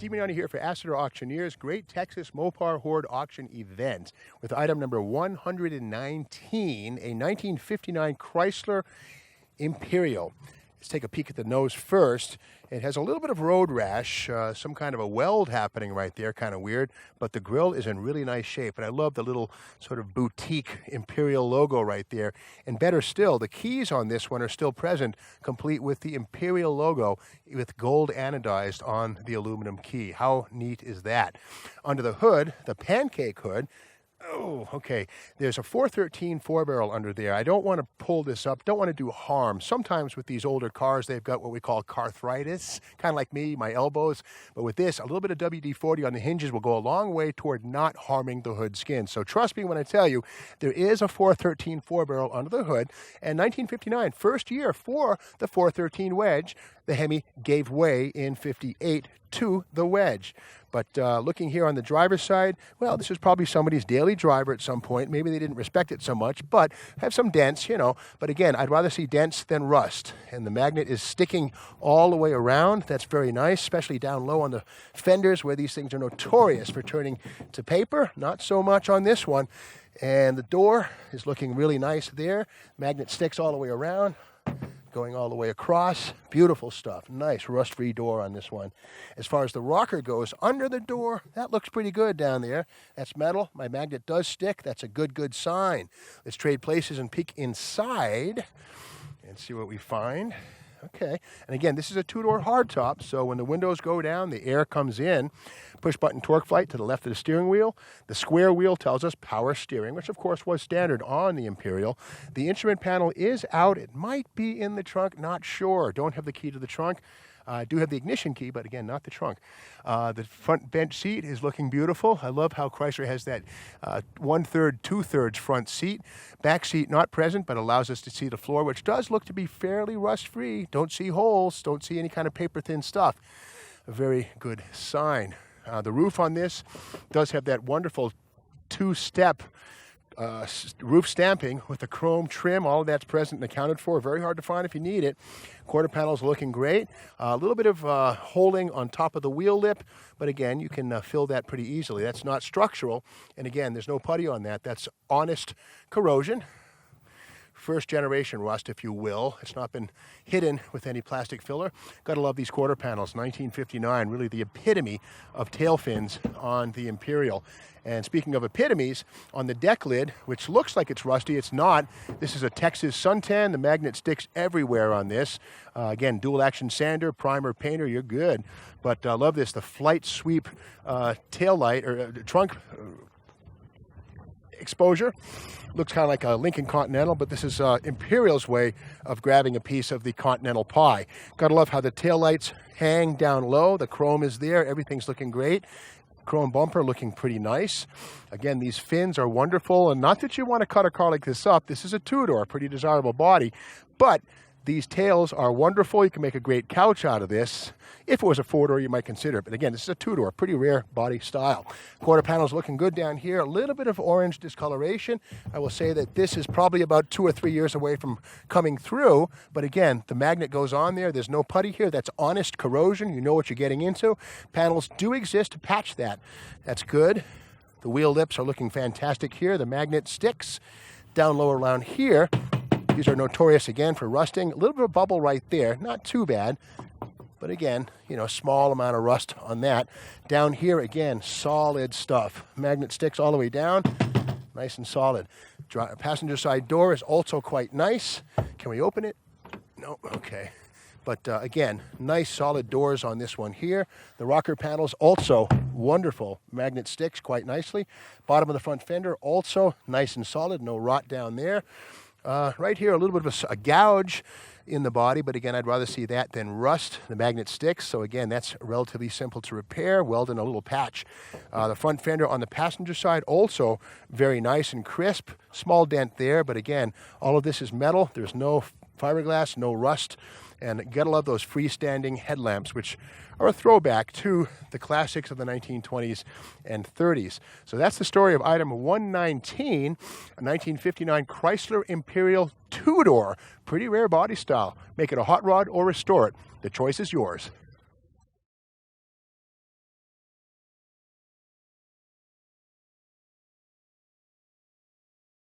Steve Mignani here for Assorted Auctioneers, Great Texas MOPAR Hoard Auction Event with item number 119, a 1959 Chrysler Imperial. Let's take a peek at the nose first. It has a little bit of road rash, some kind of a weld happening right there, kind of weird, but the grille is in really nice shape. And I love the little sort of boutique Imperial logo right there. And better still, the keys on this one are still present, complete with the Imperial logo with gold anodized on the aluminum key. How neat is that? Under the hood, the pancake hood, oh, okay. There's a 413 4-barrel under there. I don't want to pull this up, don't want to do harm. Sometimes with these older cars, they've got what we call carthritis, kind of like me, my elbows. But with this, a little bit of WD-40 on the hinges will go a long way toward not harming the hood skin. So trust me when I tell you, there is a 413 4-barrel under the hood. And 1959, first year for the 413 wedge, the Hemi gave way in 58 to the wedge. But looking here on the driver's side, well, this is probably somebody's daily driver at some point. Maybe they didn't respect it so much, but have some dents, you know. But again, I'd rather see dents than rust. And the magnet is sticking all the way around. That's very nice, especially down low on the fenders where these things are notorious for turning to paper. Not so much on this one. And the door is looking really nice there. Magnet sticks all the way around, going all the way across. Beautiful stuff. Nice rust-free door on this one. As far as the rocker goes, under the door, that looks pretty good down there. That's metal. My magnet does stick. That's a good sign. Let's trade places and peek inside and see what we find. Okay, and again, this is a two-door hardtop, so when the windows go down, the air comes in. Push-button torque light to the left of the steering wheel. The square wheel tells us power steering, which of course was standard on the Imperial. The instrument panel is out. It might be in the trunk, not sure. Don't have the key to the trunk. I do have the ignition key, but again, not the trunk. The front bench seat is looking beautiful. I love how Chrysler has that 1/3, 2/3 front seat. Back seat not present, but allows us to see the floor, which does look to be fairly rust-free. Don't see holes, don't see any kind of paper-thin stuff. A very good sign. The roof on this does have that wonderful two-step roof stamping with the chrome trim. All of that's present and accounted for. Very hard to find if you need it. Quarter panel's looking great. A little bit of holding on top of the wheel lip, but again, you can fill that pretty easily. That's not structural, and again, there's no putty on that. That's honest corrosion. First generation rust, if you will. It's not been hidden with any plastic filler. Gotta love these quarter panels. 1959, really the epitome of tail fins on the Imperial. And speaking of epitomes, on the deck lid, which looks like it's rusty, it's not. This is a Texas suntan. The magnet sticks everywhere on this. Again, dual action sander, primer, painter, you're good. But I love this, the flight sweep tail light, or trunk exposure. Looks kind of like a Lincoln Continental, but this is Imperial's way of grabbing a piece of the Continental pie. Gotta love how the taillights hang down low. The chrome is there. Everything's looking great. Chrome bumper looking pretty nice. Again, these fins are wonderful, and not that you want to cut a car like this up. This is a two-door, pretty desirable body, but these tails are wonderful. You can make a great couch out of this. If it was a four-door, you might consider it. But again, this is a two-door, pretty rare body style. Quarter panel's looking good down here. A little bit of orange discoloration. I will say that this is probably about 2 or 3 years away from coming through. But again, the magnet goes on there. There's no putty here. That's honest corrosion. You know what you're getting into. Panels do exist to patch that. That's good. The wheel lips are looking fantastic here. The magnet sticks down lower around here. These are notorious, again, for rusting. A little bit of bubble right there. Not too bad. But again, you know, small amount of rust on that. Down here, again, solid stuff. Magnet sticks all the way down. Nice and solid. Passenger side door is also quite nice. Can we open it? No, okay. But again, nice solid doors on this one here. The rocker panels also wonderful. Magnet sticks quite nicely. Bottom of the front fender also nice and solid. No rot down there. Right here, a little bit of a gouge in the body, but again, I'd rather see that than rust. The magnet sticks, so again, that's relatively simple to repair. Weld in a little patch. The front fender on the passenger side also very nice and crisp. Small dent there, but again, all of this is metal. There's no fiberglass, no rust. And you gotta love those freestanding headlamps, which are a throwback to the classics of the 1920s and 30s. So that's the story of item 119, a 1959 Chrysler Imperial two-door. Pretty rare body style. Make it a hot rod or restore it. The choice is yours.